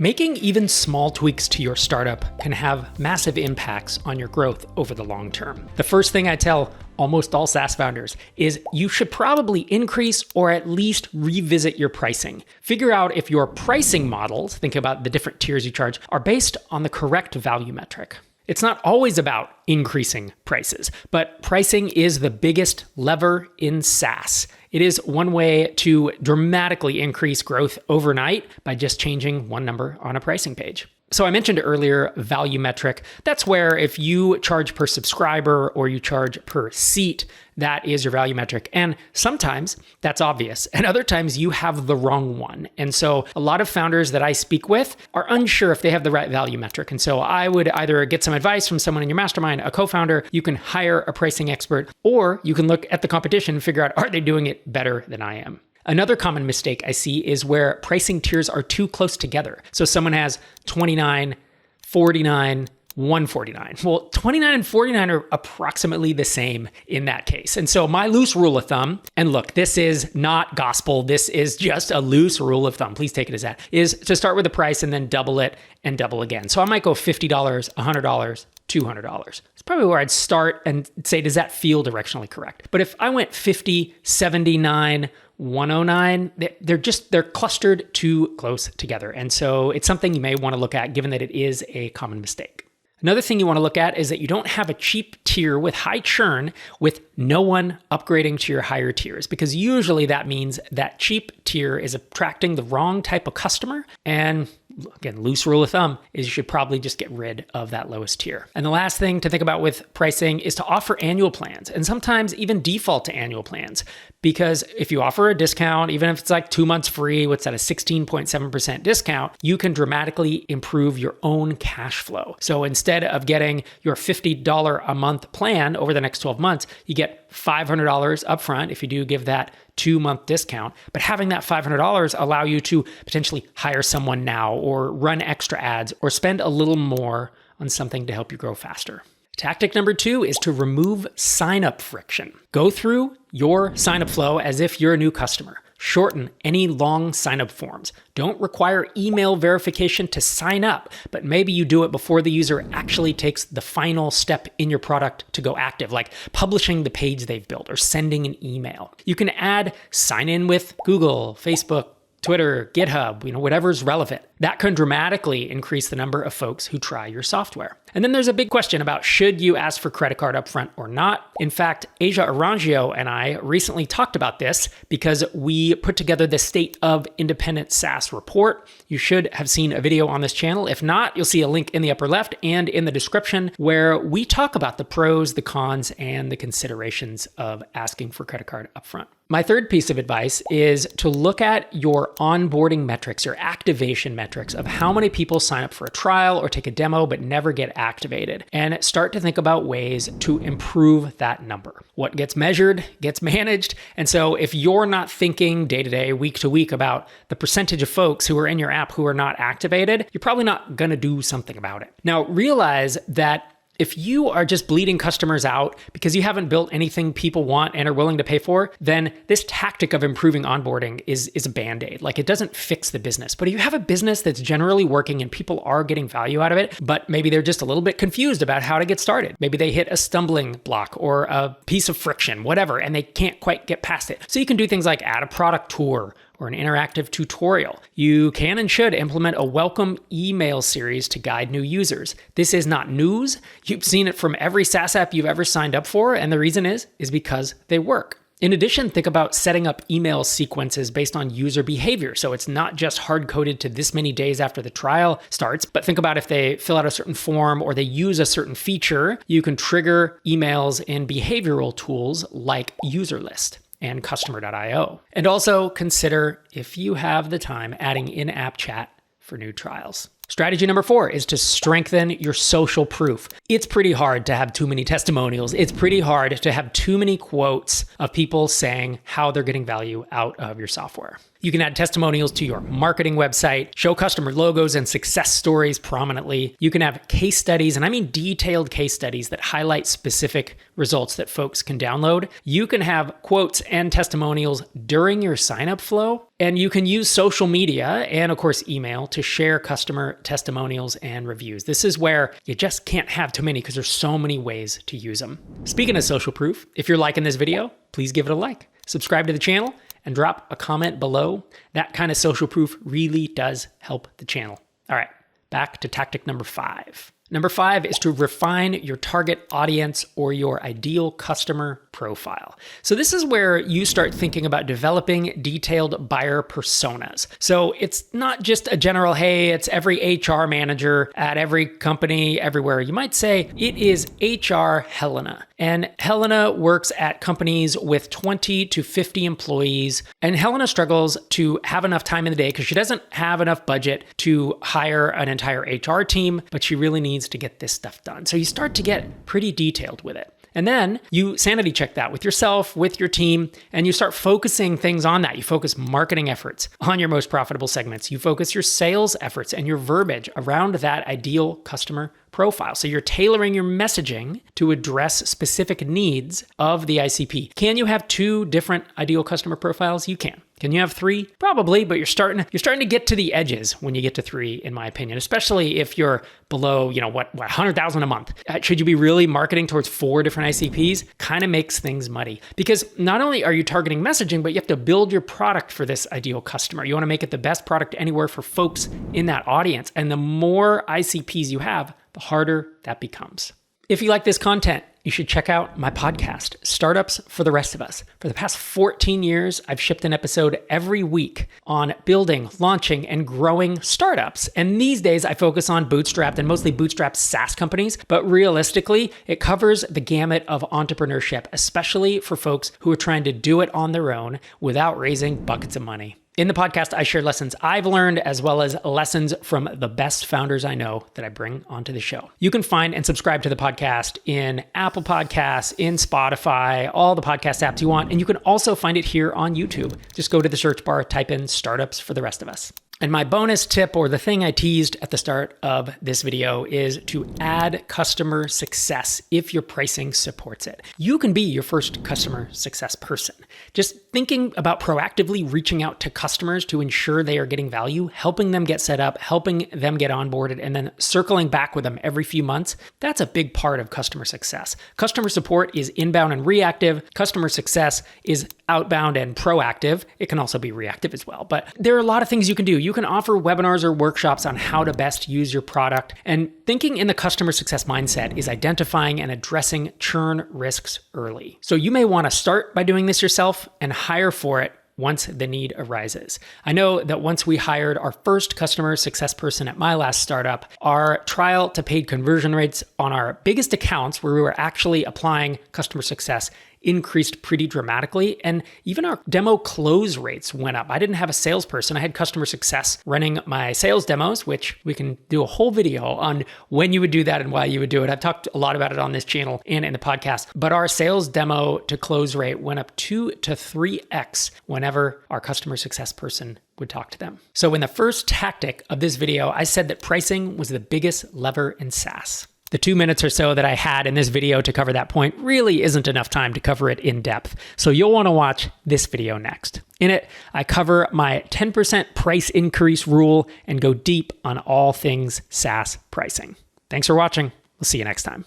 Making even small tweaks to your startup can have massive impacts on your growth over the long term. The first thing I tell almost all SaaS founders is you should probably increase or at least revisit your pricing. Figure out if your pricing models, think about the different tiers you charge, are based on the correct value metric. It's not always about increasing prices, but pricing is the biggest lever in SaaS. It is one way to dramatically increase growth overnight by just changing one number on a pricing page. So I mentioned earlier value metric. That's where if you charge per subscriber or you charge per seat, that is your value metric. And sometimes that's obvious, and other times you have the wrong one. And so a lot of founders that I speak with are unsure if they have the right value metric. And so I would either get some advice from someone in your mastermind, a co-founder, you can hire a pricing expert, or you can look at the competition and figure out, are they doing it better than I am? Another common mistake I see is where pricing tiers are too close together. So someone has 29, 49, 149. Well, 29 and 49 are approximately the same in that case. And so my loose rule of thumb, and look, this is not gospel, this is just a loose rule of thumb, please take it as that, is to start with the price and then double it and double again. So I might go $50, $100, $200. It's probably where I'd start and say, does that feel directionally correct? But if I went 50, 79, 109, they're clustered too close together. And so it's something you may want to look at given that it is a common mistake. Another thing you want to look at is that you don't have a cheap tier with high churn with no one upgrading to your higher tiers, because usually that means that cheap tier is attracting the wrong type of customer. And again, loose rule of thumb is you should probably just get rid of that lowest tier. And the last thing to think about with pricing is to offer annual plans, and sometimes even default to annual plans. Because if you offer a discount, even if it's like 2 months free, what's that, a 16.7% discount, you can dramatically improve your own cash flow. So instead of getting your $50 a month plan over the next 12 months, you get $500 upfront if you do give that 2-month discount. But having that $500 allow you to potentially hire someone now or run extra ads or spend a little more on something to help you grow faster. Tactic number 2 is to remove sign-up friction. Go through your sign-up flow as if you're a new customer. Shorten any long sign-up forms. Don't require email verification to sign up, but maybe you do it before the user actually takes the final step in your product to go active, like publishing the page they've built or sending an email. You can add sign in with Google, Facebook, Twitter, GitHub, whatever's relevant. That can dramatically increase the number of folks who try your software. And then there's a big question about should you ask for credit card upfront or not? In fact, Asia Arangio and I recently talked about this because we put together the State of Independent SaaS report. You should have seen a video on this channel. If not, you'll see a link in the upper left and in the description where we talk about the pros, the cons, and the considerations of asking for credit card upfront. My third piece of advice is to look at your onboarding metrics, your activation metrics of how many people sign up for a trial or take a demo but never get activated, and start to think about ways to improve that number. What gets measured gets managed. And so if you're not thinking day to day, week to week about the percentage of folks who are in your app who are not activated, you're probably not going to do something about it. Now, realize that if you are just bleeding customers out because you haven't built anything people want and are willing to pay for, then this tactic of improving onboarding is a band-aid. Like, it doesn't fix the business. But if you have a business that's generally working and people are getting value out of it, but maybe they're just a little bit confused about how to get started. Maybe they hit a stumbling block or a piece of friction, whatever, and they can't quite get past it. So you can do things like add a product tour or an interactive tutorial. You can and should implement a welcome email series to guide new users. This is not news. You've seen it from every SaaS app you've ever signed up for, and the reason is because they work. In addition, think about setting up email sequences based on user behavior. So it's not just hard-coded to this many days after the trial starts, but think about if they fill out a certain form or they use a certain feature, you can trigger emails in behavioral tools like UserList and customer.io. And also consider, if you have the time, adding in-app chat for new trials. Strategy number 4 is to strengthen your social proof. It's pretty hard to have too many testimonials. It's pretty hard to have too many quotes of people saying how they're getting value out of your software. You can add testimonials to your marketing website, show customer logos and success stories prominently. You can have case studies, and I mean detailed case studies that highlight specific results that folks can download. You can have quotes and testimonials during your sign-up flow, and you can use social media and, of course, email to share customer testimonials and reviews. This is where you just can't have too many because there's so many ways to use them. Speaking of social proof, if you're liking this video, please give it a like. Subscribe to the channel and drop a comment below. That kind of social proof really does help the channel. All right, back to tactic number 5. Number 5 is to refine your target audience or your ideal customer profile. So this is where you start thinking about developing detailed buyer personas. So it's not just a general, hey, it's every HR manager at every company everywhere. You might say it is HR Helena. And Helena works at companies with 20 to 50 employees. And Helena struggles to have enough time in the day because she doesn't have enough budget to hire an entire HR team, but she really needs to get this stuff done. So you start to get pretty detailed with it. And then you sanity check that with yourself, with your team, and you start focusing things on that. You focus marketing efforts on your most profitable segments. You focus your sales efforts and your verbiage around that ideal customer profile. So you're tailoring your messaging to address specific needs of the ICP. Can you have 2 different ideal customer profiles? You can. Can you have 3? Probably, but you're starting to get to the edges when you get to 3, in my opinion, especially if you're below, what 100,000 a month. Should you be really marketing towards 4 different ICPs? Kind of makes things muddy because not only are you targeting messaging, but you have to build your product for this ideal customer. You want to make it the best product anywhere for folks in that audience. And the more ICPs you have, the harder that becomes. If you like this content, you should check out my podcast, Startups for the Rest of Us. For the past 14 years, I've shipped an episode every week on building, launching, and growing startups. And these days, I focus on bootstrapped and mostly bootstrapped SaaS companies. But realistically, it covers the gamut of entrepreneurship, especially for folks who are trying to do it on their own without raising buckets of money. In the podcast, I share lessons I've learned as well as lessons from the best founders I know that I bring onto the show. You can find and subscribe to the podcast in Apple Podcasts, in Spotify, all the podcast apps you want. And you can also find it here on YouTube. Just go to the search bar, type in Startups for the Rest of Us. And my bonus tip, or the thing I teased at the start of this video, is to add customer success if your pricing supports it. You can be your first customer success person. Just thinking about proactively reaching out to customers to ensure they are getting value, helping them get set up, helping them get onboarded, and then circling back with them every few months, that's a big part of customer success. Customer support is inbound and reactive. Customer success is outbound and proactive. It can also be reactive as well. But there are a lot of things you can do. You can offer webinars or workshops on how to best use your product. And thinking in the customer success mindset is identifying and addressing churn risks early. So you may want to start by doing this yourself and hire for it once the need arises. I know that once we hired our first customer success person at my last startup, our trial to paid conversion rates on our biggest accounts where we were actually applying customer success increased pretty dramatically. And even our demo close rates went up. I didn't have a salesperson. I had customer success running my sales demos, which we can do a whole video on when you would do that and why you would do it. I've talked a lot about it on this channel and in the podcast, but our sales demo to close rate went up 2 to 3x whenever our customer success person would talk to them. So in the first tactic of this video, I said that pricing was the biggest lever in SaaS. The 2 minutes or so that I had in this video to cover that point really isn't enough time to cover it in depth. So you'll want to watch this video next. In it, I cover my 10% price increase rule and go deep on all things SaaS pricing. Thanks for watching. We'll see you next time.